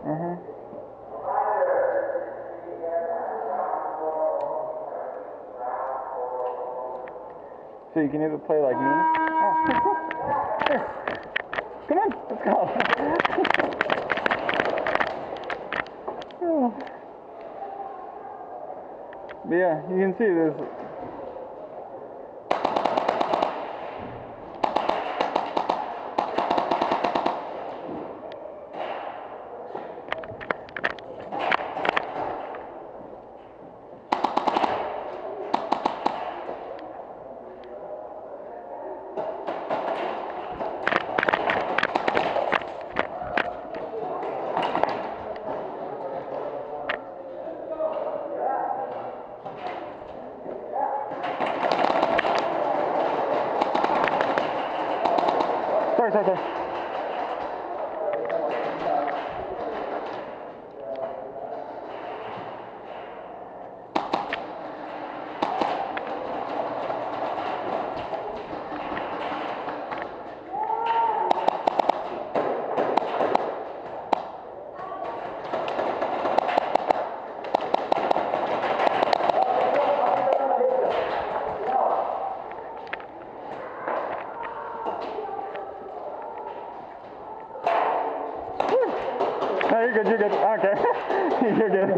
Uh-huh. So you can either play like me. Oh, here. Come on, let's go. But yeah, you can see this. Sorry. No, you're good. Okay. You're good.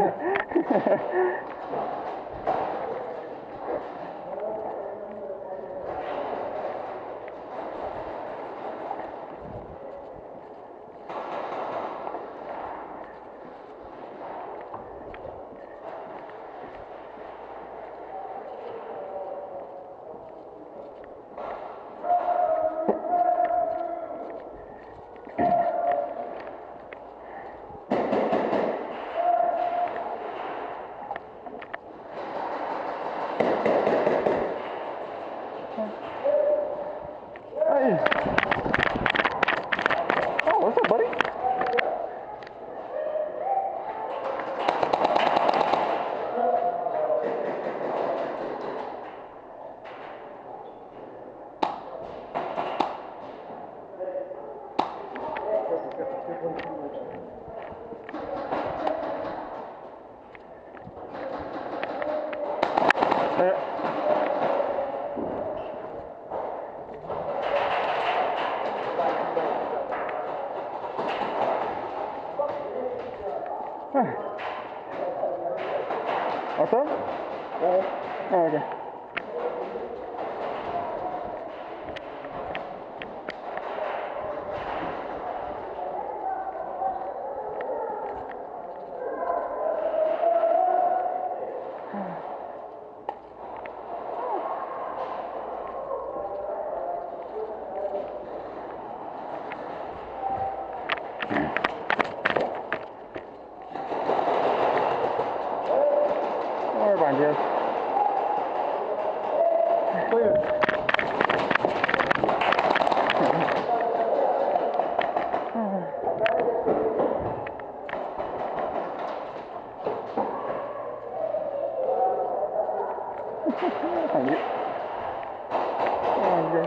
Hey. Oh, what's up, buddy? What's up? Oh, okay. Don't worry about it, Thank you. Oh, okay.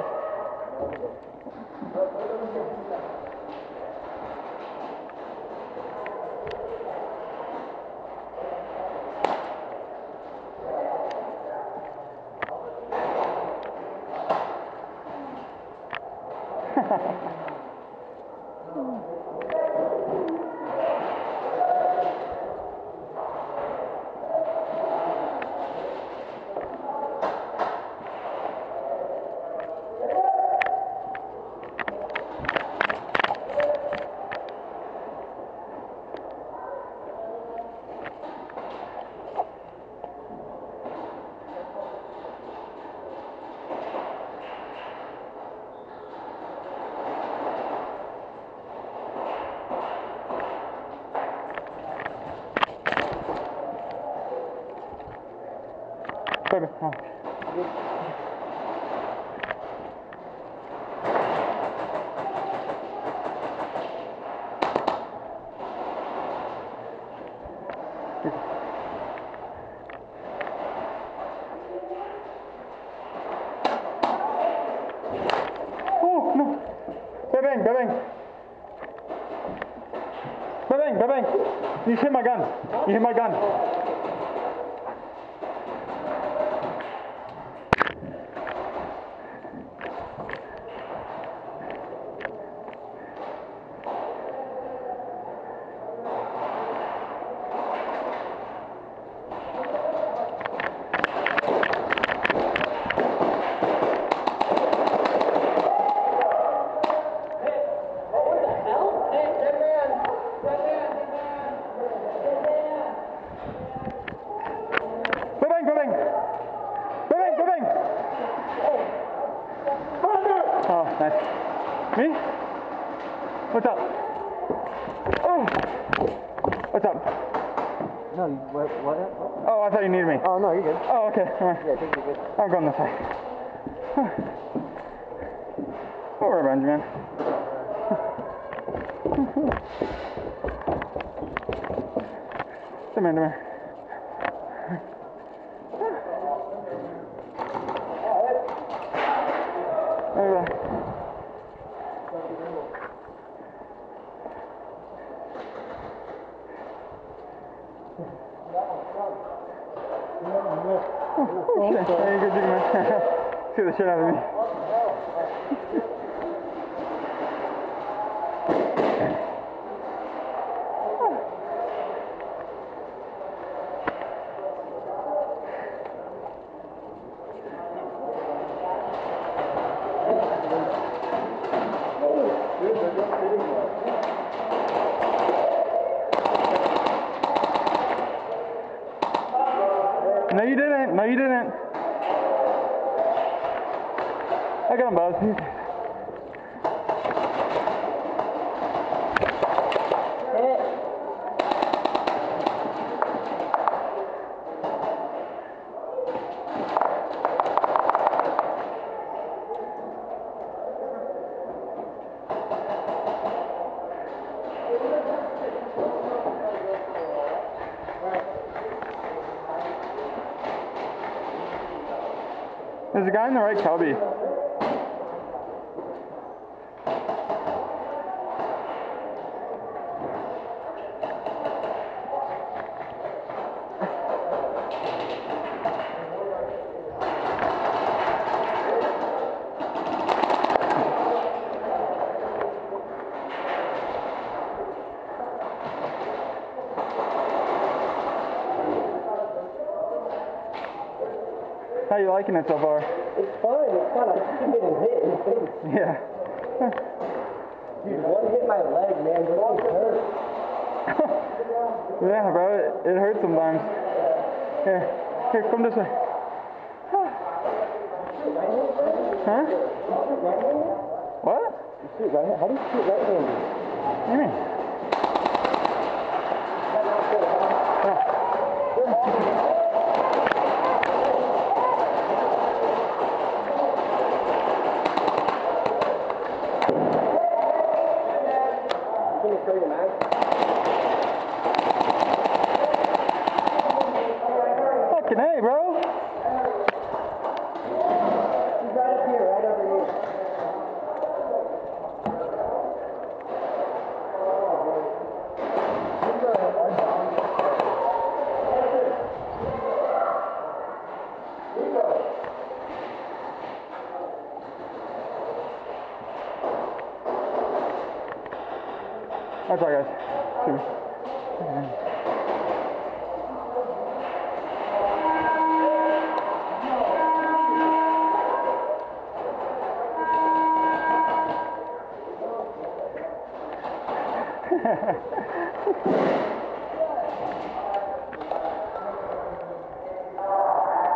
Baby, oh. Oh, no. Bebeng. Bang, bang, bang. You hit my gun. You hit my gun. Oh, nice. Me? What's up? Oh! What's up? No, what? Oh, I thought you needed me. Oh, no, you're good. Oh, okay. All right. Yeah, I think you're good. I'm going this way. Don't worry about it, man. Come here. Oh, shit. There you go, big man. Scare the shit out of me. No, you didn't. No, you didn't. I got him, Buzz. There's a guy in the right cubby. How you liking it so far? It's fine. It's fun. I keep getting hit in the face. Yeah. Dude, one hit my leg, man. This thing hurts. Yeah, bro. It hurts sometimes. Here, come this way. Huh? What? You shoot right? How do you shoot right-handed? What do you mean? Can you throw your mag? Fucking hey, bro. He's right up here, right over here. That's all, guys. See me.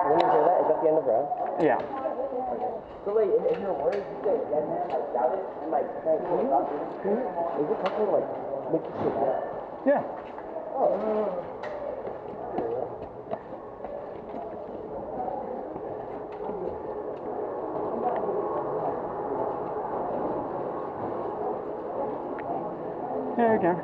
When you hear that, is that the end of the round? Yeah. So wait, in your words, you say dead man, like shout it, and like, is it possible to like make you sit down? Yeah. Yeah, we can.